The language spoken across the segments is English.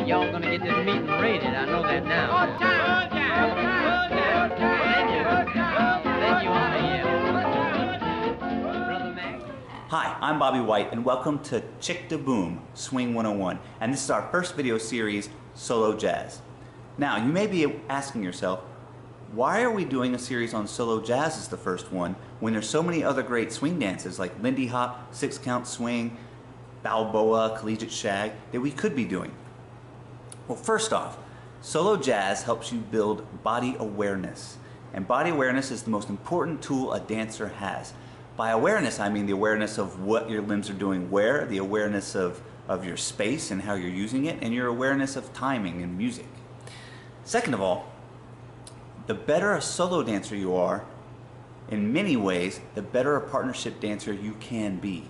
y'all gonna get this meeting rated. I know that now. Then you ought to yell. Brother Mac. Hi, I'm Bobby White, and welcome to Chick-ta-boom, Swing 101. And this is our first video series, Solo Jazz. Now, you may be asking yourself, why are we doing a series on solo jazz as the first one when there's so many other great swing dances like Lindy Hop, 6-count swing, Balboa, collegiate shag that we could be doing? Well, first off, solo jazz helps you build body awareness. And body awareness is the most important tool a dancer has. By awareness, I mean the awareness of what your limbs are doing where, the awareness of your space and how you're using it, and your awareness of timing and music. Second of all, the better a solo dancer you are, in many ways, the better a partnership dancer you can be.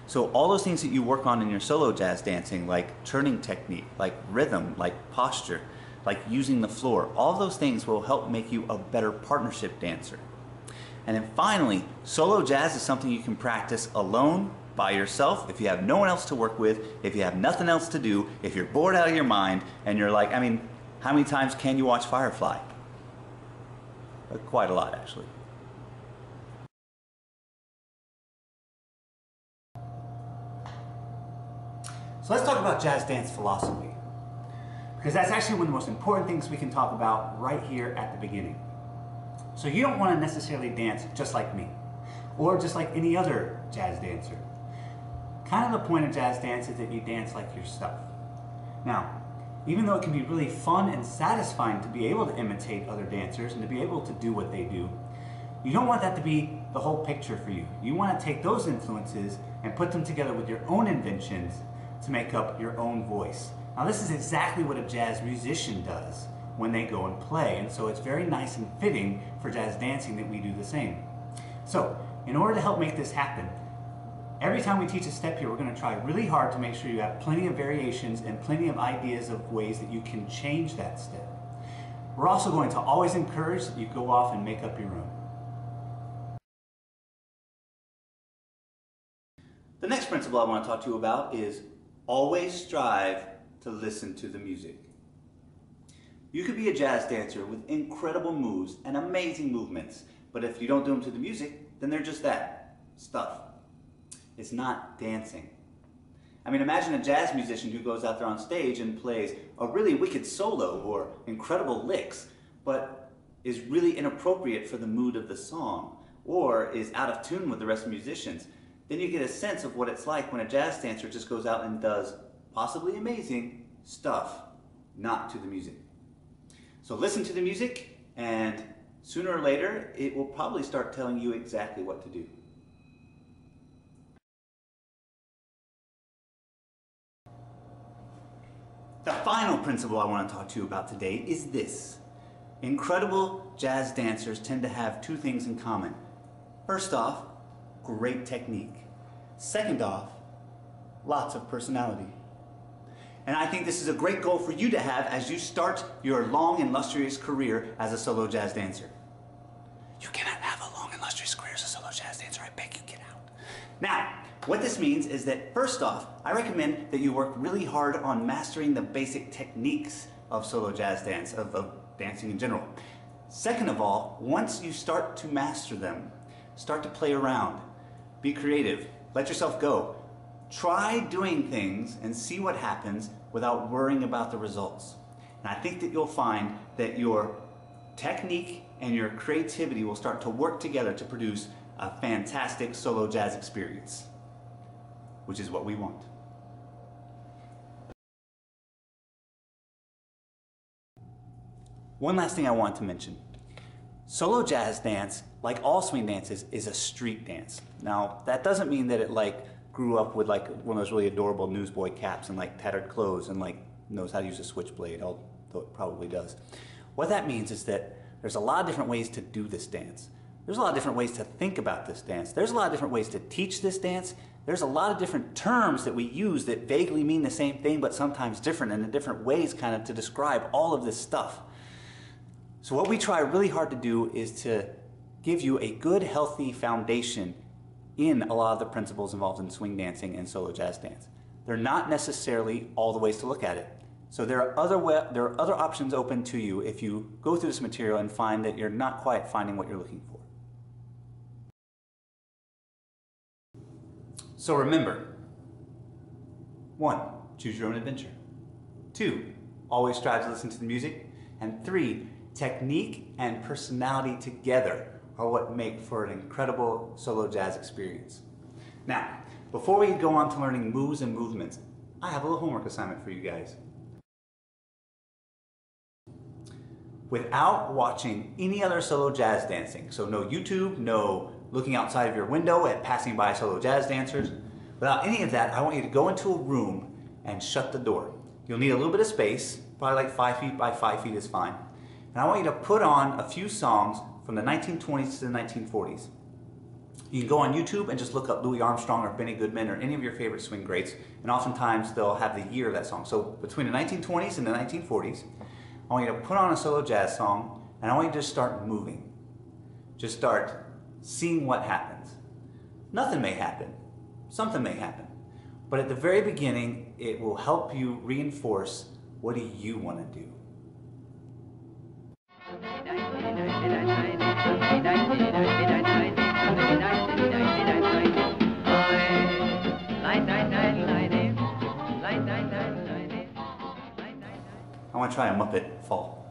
So all those things that you work on in your solo jazz dancing, like turning technique, like rhythm, like posture, like using the floor, all of those things will help make you a better partnership dancer. And then finally, solo jazz is something you can practice alone, by yourself, if you have no one else to work with, if you have nothing else to do, if you're bored out of your mind, and you're like, how many times can you watch Firefly? Quite a lot, actually. So let's talk about jazz dance philosophy, because that's actually one of the most important things we can talk about right here at the beginning. So you don't want to necessarily dance just like me, or just like any other jazz dancer. Kind of the point of jazz dance is that you dance like yourself. Now, even though it can be really fun and satisfying to be able to imitate other dancers and to be able to do what they do, you don't want that to be the whole picture for you. You want to take those influences and put them together with your own inventions to make up your own voice. Now, this is exactly what a jazz musician does when they go and play, and so it's very nice and fitting for jazz dancing that we do the same. So, in order to help make this happen, every time we teach a step here, we're going to try really hard to make sure you have plenty of variations and plenty of ideas of ways that you can change that step. We're also going to always encourage that you go off and make up your own. The next principle I want to talk to you about is always strive to listen to the music. You could be a jazz dancer with incredible moves and amazing movements, but if you don't do them to the music, then they're just that, stuff. It's not dancing. Imagine a jazz musician who goes out there on stage and plays a really wicked solo or incredible licks, but is really inappropriate for the mood of the song, or is out of tune with the rest of the musicians. Then you get a sense of what it's like when a jazz dancer just goes out and does possibly amazing stuff, not to the music. So listen to the music, and sooner or later, it will probably start telling you exactly what to do. The final principle I want to talk to you about today is this. Incredible jazz dancers tend to have two things in common. First off, great technique. Second off, lots of personality. And I think this is a great goal for you to have as you start your long and illustrious career as a solo jazz dancer. You cannot have a long and illustrious career as a solo jazz dancer. I beg you, get out. Now, what this means is that, first off, I recommend that you work really hard on mastering the basic techniques of solo jazz dance, of dancing in general. Second of all, once you start to master them, start to play around, be creative, let yourself go. Try doing things and see what happens without worrying about the results. And I think that you'll find that your technique and your creativity will start to work together to produce a fantastic solo jazz experience, which is what we want. One last thing I want to mention. Solo jazz dance, like all swing dances, is a street dance. Now, that doesn't mean that it grew up with one of those really adorable newsboy caps and tattered clothes and knows how to use a switchblade, although it probably does. What that means is that there's a lot of different ways to do this dance. There's a lot of different ways to think about this dance. There's a lot of different ways to teach this dance. There's a lot of different terms that we use that vaguely mean the same thing but sometimes different, and in different ways kind of to describe all of this stuff. So what we try really hard to do is to give you a good, healthy foundation in a lot of the principles involved in swing dancing and solo jazz dance. They're not necessarily all the ways to look at it. So there are other options open to you if you go through this material and find that you're not quite finding what you're looking for. So remember, 1, choose your own adventure. 2, always strive to listen to the music. And 3, technique and personality together are what make for an incredible solo jazz experience. Now, before we go on to learning moves and movements, I have a little homework assignment for you guys. Without watching any other solo jazz dancing, so no YouTube, no looking outside of your window at passing by solo jazz dancers, without any of that, I want you to go into a room and shut the door. You'll need a little bit of space, probably like 5 feet by 5 feet is fine. And I want you to put on a few songs from the 1920s to the 1940s. You can go on YouTube and just look up Louis Armstrong or Benny Goodman or any of your favorite swing greats, and oftentimes they'll have the year of that song. So between the 1920s and the 1940s, I want you to put on a solo jazz song, and I want you to just start moving. Just start seeing what happens. Nothing may happen. Something may happen. But at the very beginning, it will help you reinforce what do you want to do. I want to try a Muppet fall.